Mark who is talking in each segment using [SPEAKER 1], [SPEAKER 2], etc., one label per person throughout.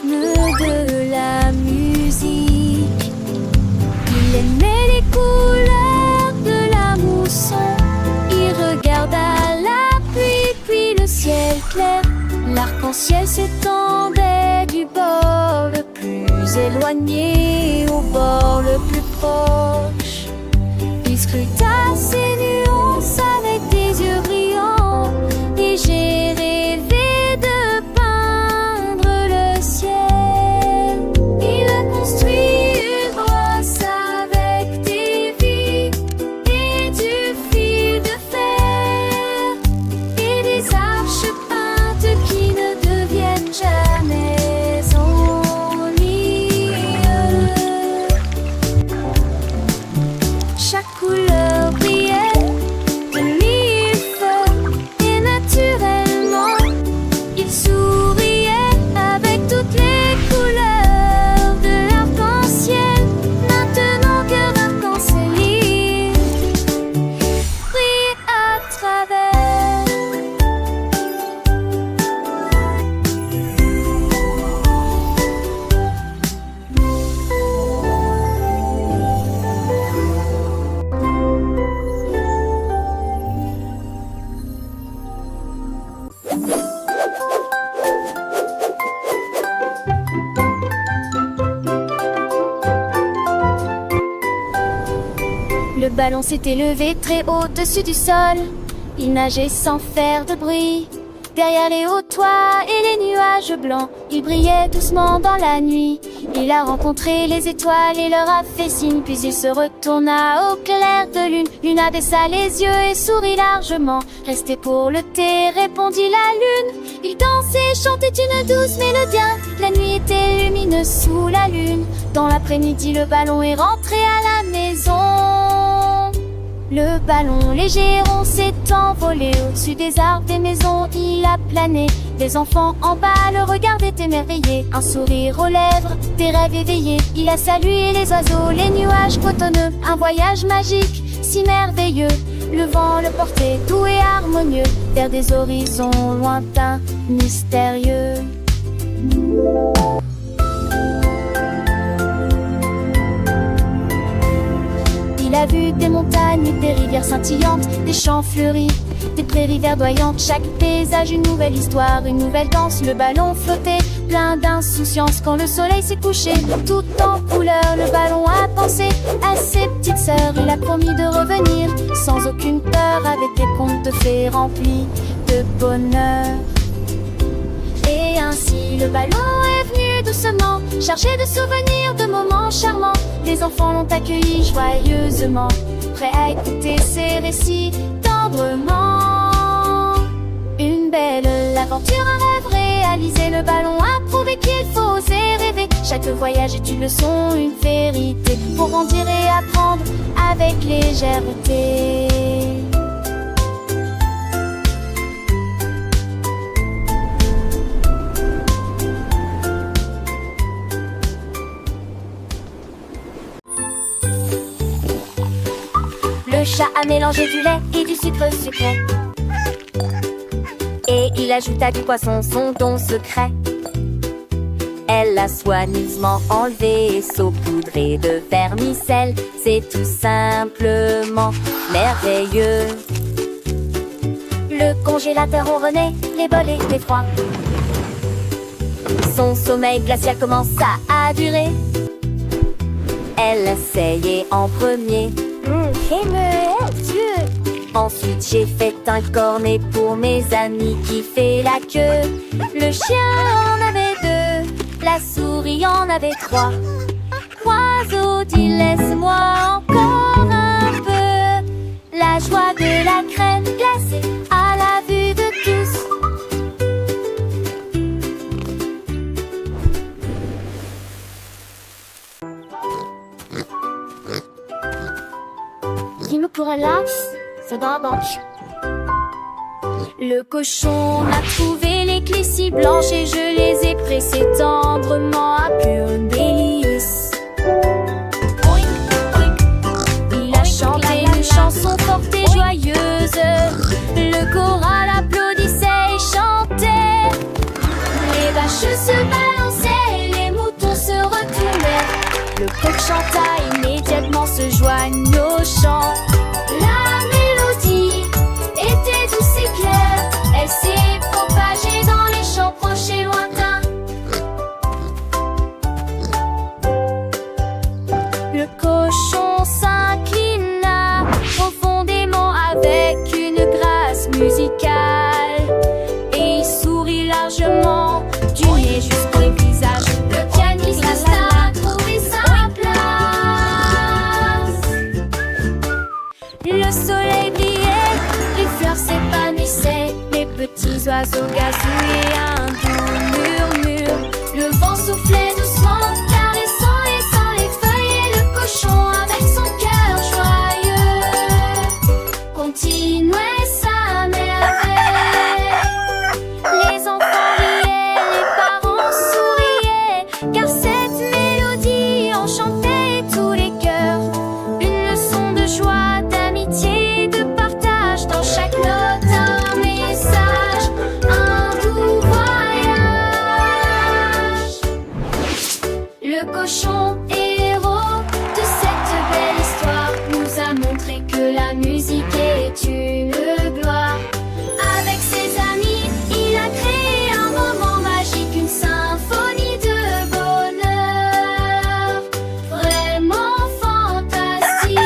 [SPEAKER 1] rythme de la musique. Il aimait les couleurs de la mousson. Il regarda la pluie puis le ciel clair. L'arc-en-ciel s'étendait du bord le plus éloigné au bord le plus proche. Il scruta ces nuances avec des yeux brillants, et j'ai rêvé de peindre le ciel. Il a construit une brosse avec des vis et du fil de fer et des arches peintes qui ne deviennent jamais ennuis. Chaque couleur brillait de mille feux et naturellement il souriait avec toutes les couleurs de l'arc-en-ciel. Maintenant qu'un arc-en-ciel brille à travers. Le ballon s'était levé très haut au-dessus du sol. Il nageait sans faire de bruit. Derrière les hauts toits et les nuages blancs, il brillait doucement dans la nuit. Il a rencontré les étoiles et leur a fait signe, puis il se retourna au clair de lune. Luna baissa les yeux et sourit largement. Restez pour le thé, répondit la lune. Il dansait et chantait une douce mélodie. La nuit était lumineuse sous la lune. Dans l'après-midi, le ballon est rentré à la maison. Le ballon léger rond s'est envolé au-dessus des arbres, des maisons, il a plané. Les enfants en bas le regardaient émerveillés, un sourire aux lèvres, des rêves éveillés. Il a salué les oiseaux, les nuages cotonneux, un voyage magique, si merveilleux. Le vent le portait doux et harmonieux, vers des horizons lointains, mystérieux. Il a vu des montagnes, des rivières scintillantes, des champs fleuris, des prairies verdoyantes. Chaque paysage, une nouvelle histoire, une nouvelle danse. Le ballon flottait, plein d'insouciance, quand le soleil s'est couché. Tout en couleur, le ballon a pensé à ses petites sœurs. Il a promis de revenir, sans aucune peur, avec des contes de fées remplis de bonheur. Et ainsi le ballon est venu doucement, chargé de souvenirs, de moments charmants. Les enfants l'ont accueilli joyeusement, prêts à écouter ses récits tendrement. Une belle aventure, un rêve réalisé. Le ballon a prouvé qu'il faut oser rêver. Chaque voyage est une leçon, une vérité, pour grandir et apprendre avec légèreté. Le chat a mélangé du lait et du sucre sucré, et il ajouta du poisson, son don secret. Elle l'a soigneusement enlevé et saupoudré de vermicelle. C'est tout simplement merveilleux. Le congélateur ronronnait, les bols étaient froids. Son sommeil glacial commença à durer. Elle l'essayait en premier. Ensuite j'ai fait un cornet pour mes amis qui fait la queue. Le chien en avait deux, la souris en avait trois. Oiseau dit laisse-moi encore un peu. La joie de la crème glacée à la vue de tous. Dis-moi pour un lance, c'est dans la banque. Le cochon a trouvé les clés si blanches et je les ai pressées tendrement à pure délice. Il a chanté une chanson forte et joyeuse. Le choral applaudissait et chantait. Les vaches se balançaient oiseaux gazouillaient un doux murmure. Le vent soufflait doucement, caressant et sans les feuilles. Et le cochon avec son cœur joyeux continuait sa merveille. Les enfants riaient, les parents souriaient, car cette mélodie enchantait tous les cœurs. Une leçon de joie, d'amitié, de partage, dans chaque note un message, un doux voyage. Le cochon, héros de cette belle histoire, nous a montré que la musique est une gloire. Avec ses amis, il a créé un moment magique, une symphonie de bonheur. Vraiment fantastique,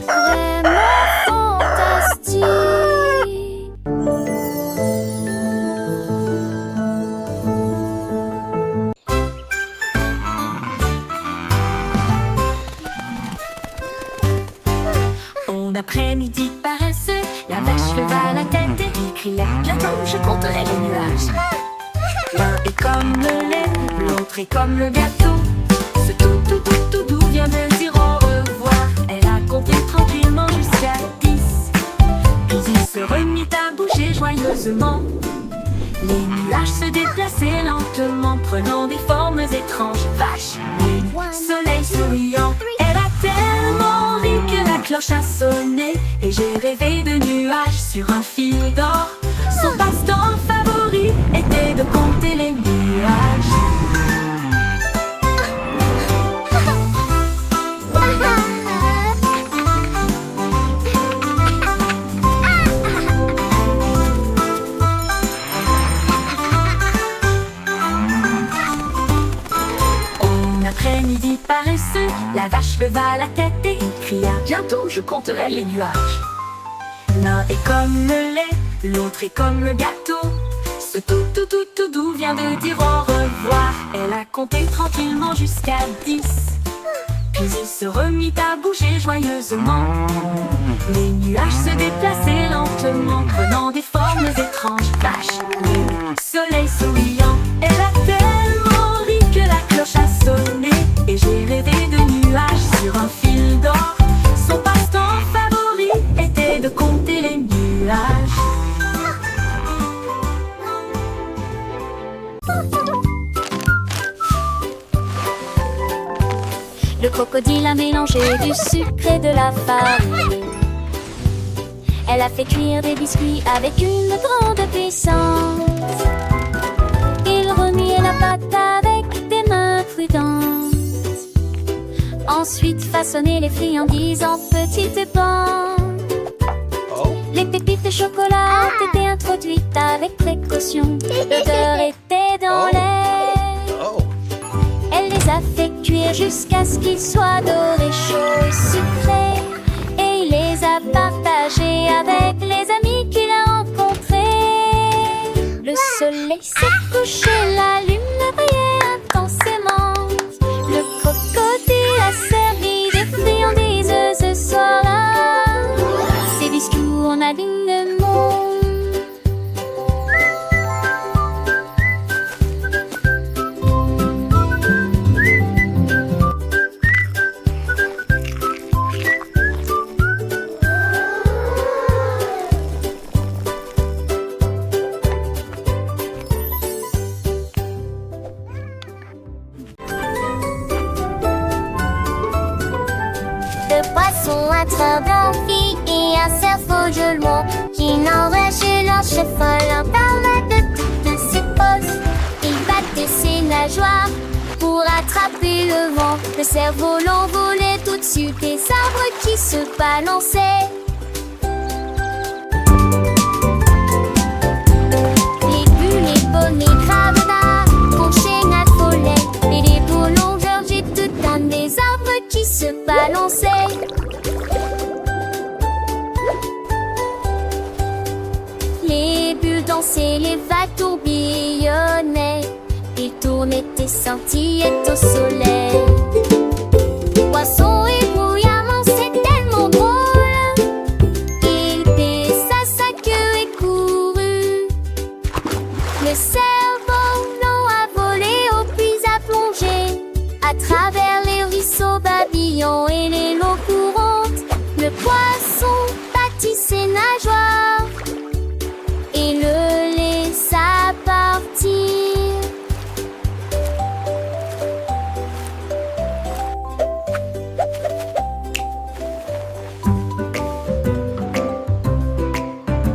[SPEAKER 1] vraiment fantastique.
[SPEAKER 2] En après-midi paresseux, la vache leva la tête et cria: bientôt je compterai les nuages. L'un est comme le lait, l'autre est comme le gâteau. Ce tout doux vient de dire au revoir. Elle a compté tranquillement jusqu'à 10. Puis il se remit à bouger joyeusement. Les nuages se déplaçaient lentement, prenant des formes étranges. Vache, lune, soleil souriant. Elle a tellement ri que la cloche a sonné. Et j'ai rêvé de nuages sur un fil d'or. Son passe-temps favori était de compter les nuages. Après-midi paresseux, la vache leva la tête et cria: bientôt je compterai les nuages. L'un est comme le lait, l'autre est comme le gâteau. Ce tout doux vient de dire au revoir. Elle a compté tranquillement jusqu'à 10. Puis il se remit à bouger joyeusement. Les nuages se déplaçaient lentement, prenant des formes étranges. Vache, lune, soleil souriant. Elle a tellement ri que la cloche a sonné. Et j'ai rêvé de nuages sur un fil d'or. Son passe-temps favori était de compter les nuages.
[SPEAKER 1] Le crocodile a mélangé du sucre et de la farine. Elle a fait cuire des biscuits avec une grande puissance. Il remuait la pâte avec des mains prudentes. Ensuite façonnait les friandises en petites bandes. Les pépites de chocolat étaient introduites avec précaution. L'odeur était dans l'air. Elle les a fait cuire jusqu'à ce qu'ils soient dorés, chauds et sucrés. Et il les a partagés avec les amis qu'il a rencontrés. Le soleil s'est couché, la lune brillait intensément. Le crocodile a servi des friandises ce soir-là. Ces biscuits en alignement.
[SPEAKER 3] Un train d'amphi et un cerveau gelement qui n'enrageait leur cheval en parlant de toutes ses postes. Il battait ses nageoires pour attraper le vent. Le cerveau l'envolait au-dessus des arbres qui se balançaient. Les bulles, les pommes, les crabes, conchaient, affolait. Et les boulons gorgeaient tout un des arbres qui se balançaient. Les bulles dansaient, les vagues tourbillonnaient. Ils tournaient et scintillaient au soleil. Poisson et brouillards, c'est tellement drôle. Il baissa sa queue et courut travers les ruisseaux babillons et les lots